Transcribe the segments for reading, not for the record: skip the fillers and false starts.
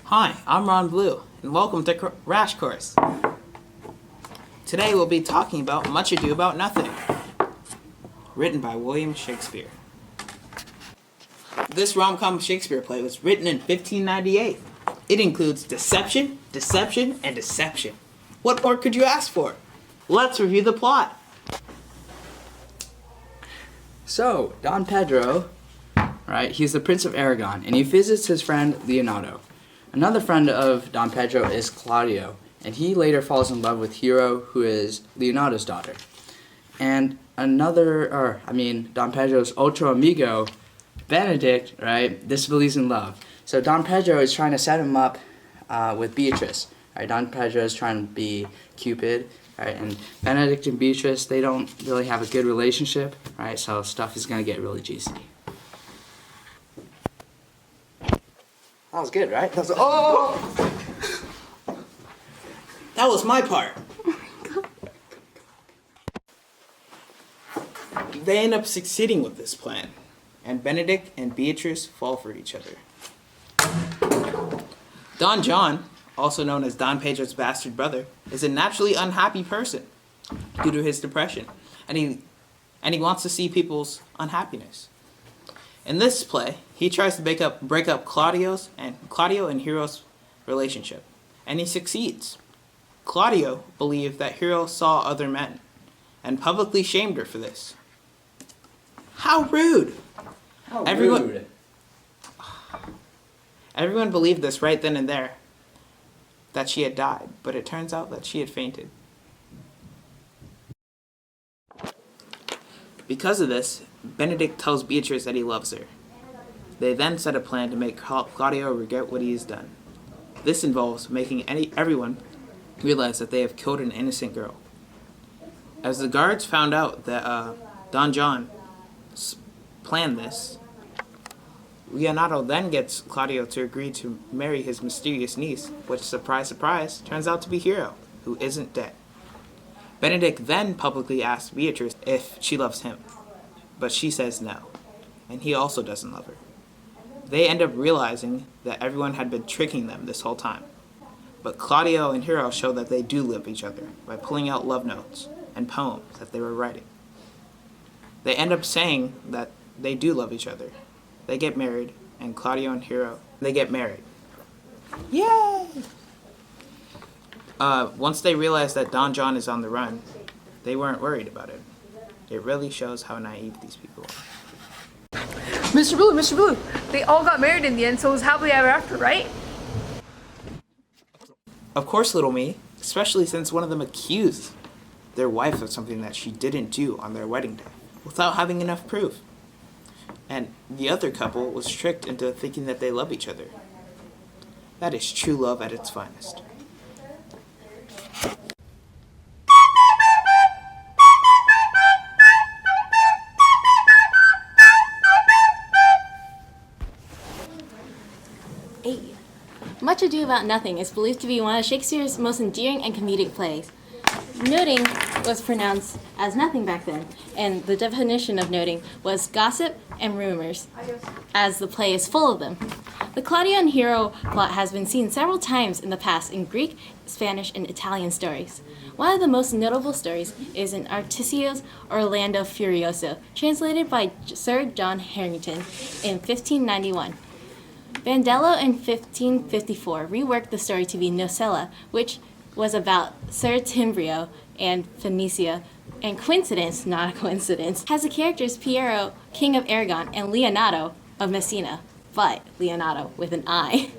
Hi, I'm Ron Blue, and welcome to RASH Course. Today we'll be talking about Much Ado About Nothing, written by William Shakespeare. This rom-com Shakespeare play was written in 1598. It includes deception, deception, and deception. What more could you ask for? Let's review the plot. So, Don Pedro, right, he's the Prince of Aragon, and he visits his friend Leonardo. Another friend of Don Pedro is Claudio, and he later falls in love with Hero, who is Leonardo's daughter. And Don Pedro's otro amigo, Benedict, right, disbelieves in love. So Don Pedro is trying to set him up with Beatrice. Right? Don Pedro is trying to be Cupid, right? And Benedict and Beatrice, they don't really have a good relationship, right? So stuff is going to get really juicy. That was good, right? That was my part. They end up succeeding with this plan, and Benedict and Beatrice fall for each other. Don John, also known as Don Pedro's bastard brother, is a naturally unhappy person due to his depression, and he wants to see people's unhappiness. In this play, he tries to break up Claudio and Hero's relationship, and he succeeds. Claudio believed that Hero saw other men, and publicly shamed her for this. How rude! Everyone believed this right then and there, that she had died, but it turns out that she had fainted. Because of this, Benedict tells Beatrice that he loves her. They then set a plan to make Claudio regret what he has done. This involves making everyone realize that they have killed an innocent girl. As the guards found out that Don John planned this, Leonardo then gets Claudio to agree to marry his mysterious niece, which, surprise, surprise, turns out to be Hero, who isn't dead. Benedict then publicly asks Beatrice if she loves him, but she says no, and he also doesn't love her. They end up realizing that everyone had been tricking them this whole time, but Claudio and Hero show that they do love each other by pulling out love notes and poems that they were writing. They end up saying that they do love each other. They get married, and Claudio and Hero, they get married. Yay! Once they realize that Don John is on the run, they weren't worried about it. It really shows how naive these people are. Mr. Blue, they all got married in the end, so it was happily ever after, right? Of course, little me, especially since one of them accused their wife of something that she didn't do on their wedding day, without having enough proof. And the other couple was tricked into thinking that they love each other. That is true love at its finest. Much Ado About Nothing is believed to be one of Shakespeare's most endearing and comedic plays. Noting was pronounced as nothing back then, and the definition of noting was gossip and rumors, as the play is full of them. The Claudio and Hero plot has been seen several times in the past in Greek, Spanish, and Italian stories. One of the most notable stories is in Articio's Orlando Furioso, translated by Sir John Harrington in 1591. Bandello in 1554 reworked the story to be Nocella, which was about Sir Timbrio and Phoenicia, and coincidence, not a coincidence, has the characters Piero, King of Aragon, and Leonardo of Messina, but Leonardo with an I.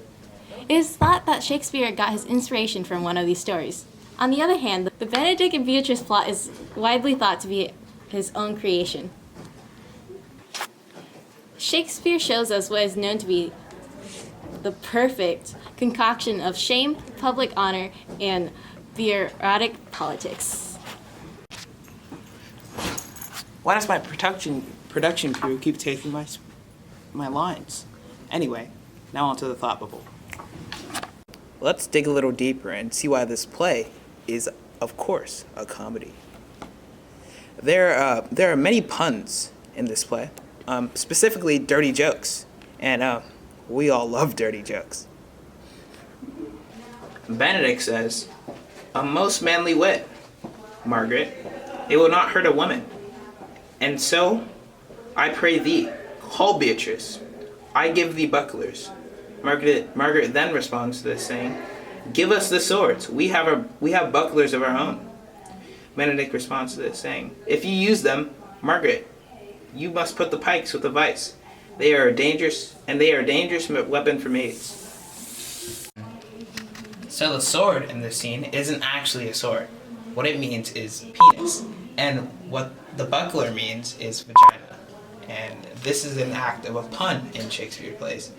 It is thought that Shakespeare got his inspiration from one of these stories. On the other hand, the Benedict and Beatrice plot is widely thought to be his own creation. Shakespeare shows us what is known to be the perfect concoction of shame, public honor, and bureaucratic politics. Why does my production crew keep taking my lines? Anyway, now onto the thought bubble. Let's dig a little deeper and see why this play is, of course, a comedy. There are many puns in this play, specifically dirty jokes, and we all love dirty jokes. Benedict says, "A most manly wit, Margaret. It will not hurt a woman. And so, I pray thee, call Beatrice. I give thee bucklers." Margaret then responds to this, saying, "Give us the swords. We have bucklers of our own." Benedict responds to this, saying, "If you use them, Margaret, you must put the pikes with the vice. They are a dangerous weapon for maids." So the sword in this scene isn't actually a sword. What it means is penis. And what the buckler means is vagina. And this is an act of a pun in Shakespeare plays.